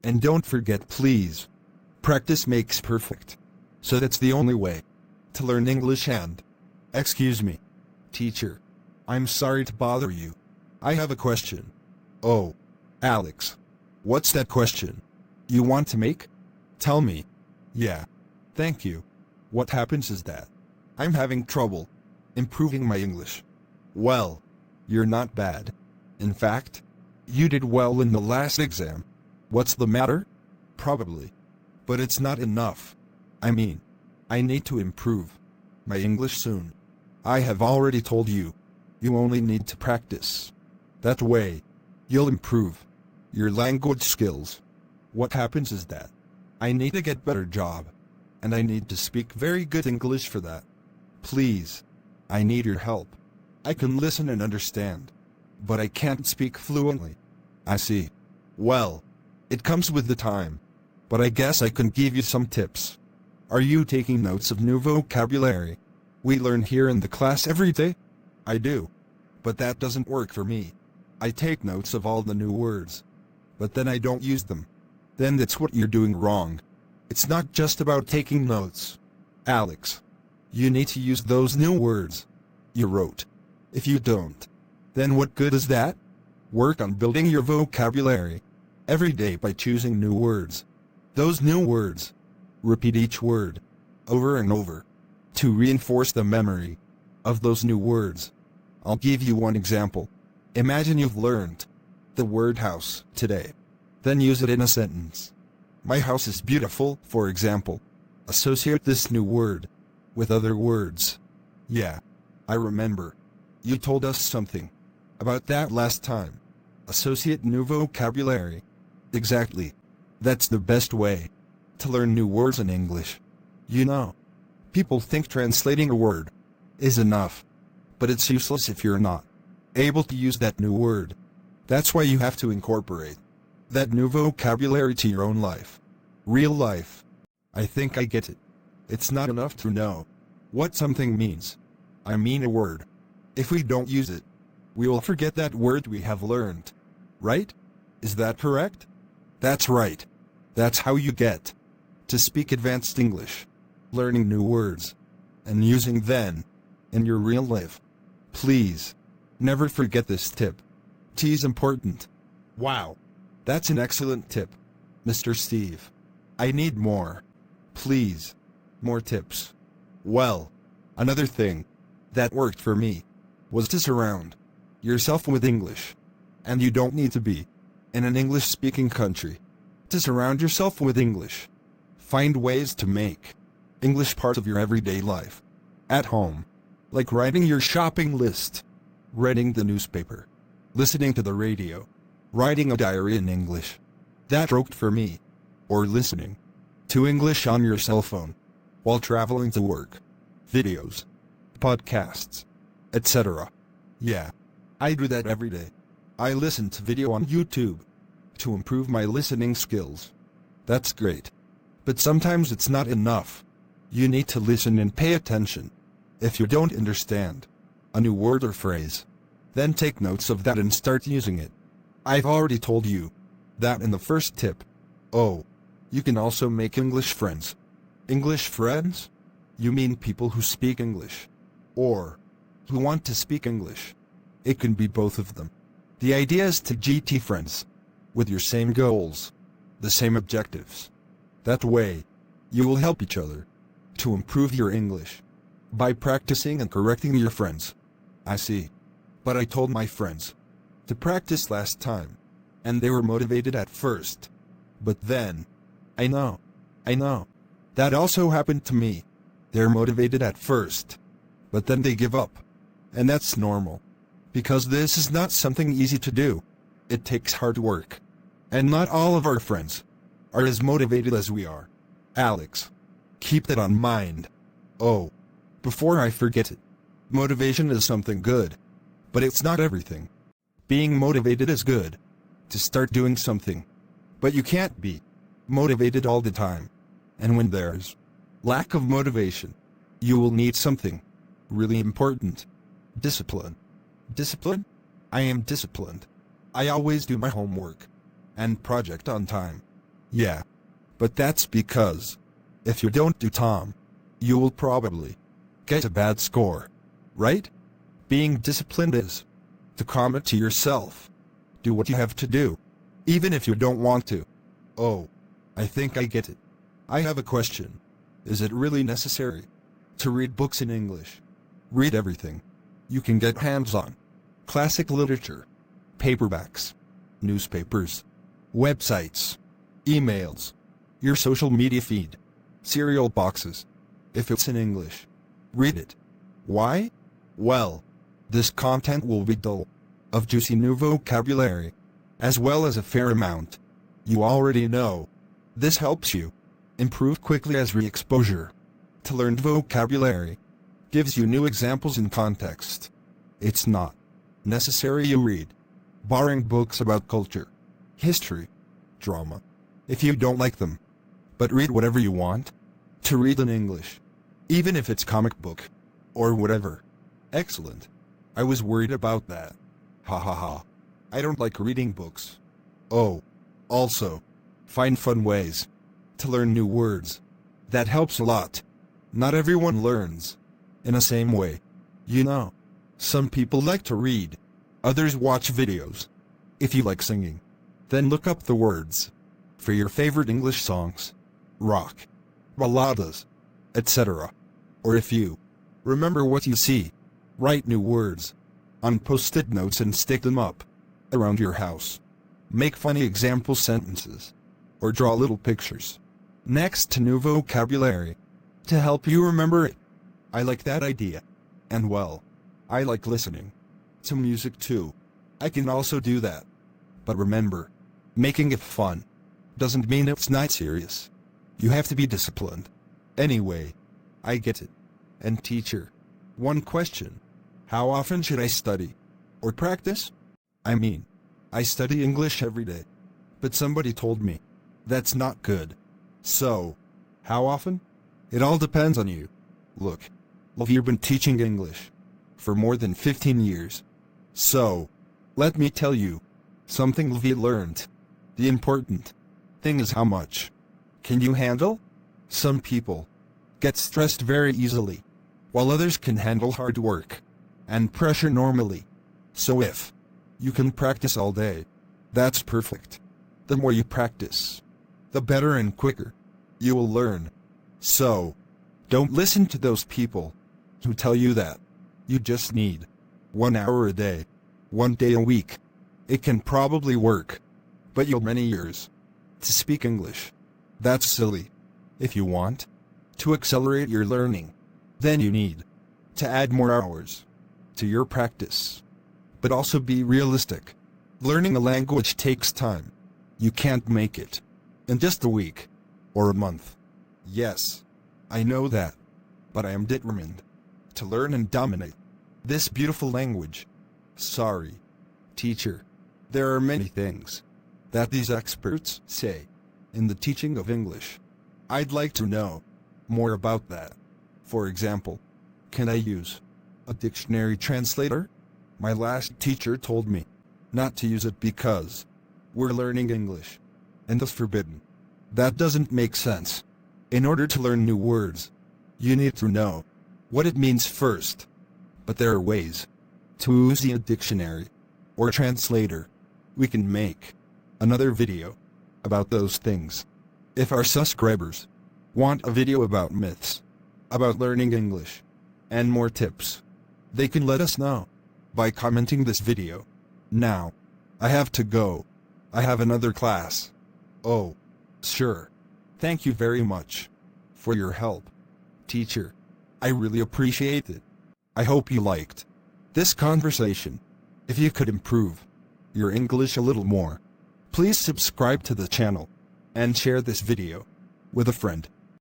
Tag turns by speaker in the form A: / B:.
A: And don't forget, please, practice makes perfect. So that's the only way to learn English. And excuse me, teacher, I'm sorry to bother you. I have a question. Oh, Alex, what's that question you want to make? Tell me. Yeah, thank you. What happens is that I'm having trouble improving my English. Well, you're not bad. In fact, you did well in the last exam. What's the matter? Probably. But it's not enough. I mean, I need to improve my English soon. I have already told you. You only need to practice. That way, you'll improve your language skills. What happens is that I need to get better job, and I need to speak very good English for that. Please, I need your help. I can listen and understand, but I can't speak fluently. I see. Well, it comes with the time, but I guess I can give you some tips. Are you taking notes of new vocabulary we learn here in the class every day? I do. But that doesn't work for me. I take notes of all the new words, but then I don't use them. Then that's what you're doing wrong. It's not just about taking notes, Alex. You need to use those new words you wrote. If you don't, then what good is that? Work on building your vocabulary every day by choosing new words. Those new words. Repeat each word over and over to reinforce the memory of those new words. I'll give you one example. Imagine you've learned the word house today. Then use it in a sentence. My house is beautiful, for example. Associate this new word with other words. Yeah, I remember. You told us something about that last time. Associate new vocabulary. Exactly. That's the best way to learn new words in English. You know, people think translating a word is enough, but it's useless if you're not able to use that new word. That's why you have to incorporate that new vocabulary to your own life. Real life. I think I get it. It's not enough to know what something means. I mean a word. If we don't use it, we will forget that word we have learned. Right? Is that correct? That's right. That's how you get to speak advanced English. Learning new words and using them in your real life. Please, never forget this tip. T is important. Wow. That's an excellent tip, Mr. Steve. I need more. Please. More tips. Well, another thing that worked for me was to surround yourself with English. And you don't need to be in an English-speaking country to surround yourself with English. Find ways to make English part of your everyday life. At home. Like writing your shopping list, reading the newspaper, listening to the radio, writing a diary in English. That worked for me. Or listening to English on your cell phone while traveling to work. Videos, podcasts, etc. Yeah, I do that every day. I listen to video on YouTube to improve my listening skills. That's great. But sometimes it's not enough. You need to listen and pay attention. If you don't understand a new word or phrase, then take notes of that and start using it. I've already told you that in the first tip. Oh, you can also make English friends. English friends? You mean people who speak English, or who want to speak English. It can be both of them. The idea is to get friends with your same goals, the same objectives. That way, you will help each other to improve your English by practicing and correcting your friends. I see. But I told my friends to practice last time, and they were motivated at first. But then, I know. That also happened to me. They're motivated at first, but then they give up. And that's normal. Because this is not something easy to do. It takes hard work. And not all of our friends are as motivated as we are. Alex, keep that on mind. Oh, before I forget it, motivation is something good. But it's not everything. Being motivated is good to start doing something. But you can't be motivated all the time. And when there's lack of motivation, you will need something really important. Discipline. Discipline? I am disciplined. I always do my homework and project on time. Yeah. But that's because if you don't do Tom, you will probably get a bad score. Right? Being disciplined is to commit to yourself. Do what you have to do, even if you don't want to. Oh, I think I get it. I have a question. Is it really necessary to read books in English? Read everything you can get hands on. Classic literature, paperbacks, newspapers, websites, emails, your social media feed, cereal boxes. If it's in English, read it. Why? Well, this content will be dull, of juicy new vocabulary, as well as a fair amount you already know. This helps you improve quickly as re-exposure to learned vocabulary gives you new examples in context. It's not necessary you read boring books about culture, history, drama, if you don't like them. But read whatever you want to read in English, even if it's comic book or whatever. Excellent. I was worried about that. Ha ha ha. I don't like reading books. Oh, also, find fun ways to learn new words. That helps a lot. Not everyone learns in the same way. You know, some people like to read, others watch videos. If you like singing, then look up the words for your favorite English songs, rock, ballads, etc. Or if you remember what you see, write new words on post-it notes and stick them up around your house. Make funny example sentences or draw little pictures next to new vocabulary to help you remember it. I like that idea. And well, I like listening to music too. I can also do that. But remember, making it fun doesn't mean it's not serious. You have to be disciplined. Anyway, I get it. And teacher, one question. How often should I study or practice? I mean, I study English every day. But somebody told me that's not good. So, how often? It all depends on you. Look, you've been teaching English for more than 15 years. So, let me tell you something Levi learned. The important thing is how much can you handle? Some people get stressed very easily, while others can handle hard work and pressure normally. So if you can practice all day, that's perfect. The more you practice, the better and quicker you will learn. So, don't listen to those people who tell you that you just need 1 hour a day, 1 day a week. It can probably work, but you'll many years to speak English. That's silly. If you want to accelerate your learning, then you need to add more hours to your practice. But also be realistic. Learning a language takes time. You can't make it in just a week or a month. Yes, I know that, but I am determined to learn and dominate this beautiful language. Sorry, teacher. There are many things that these experts say in the teaching of English. I'd like to know more about that. For example, can I use a dictionary translator? My last teacher told me not to use it because we're learning English, and it's forbidden. That doesn't make sense. In order to learn new words, you need to know what it means first. But there are ways to use a dictionary or translator. We can make another video about those things. If our subscribers want a video about myths, about learning English, and more tips, they can let us know by commenting this video. Now, I have to go. I have another class. Oh, sure. Thank you very much for your help, teacher. I really appreciate it. I hope you liked this conversation. If you could improve your English a little more, please subscribe to the channel and share this video with a friend.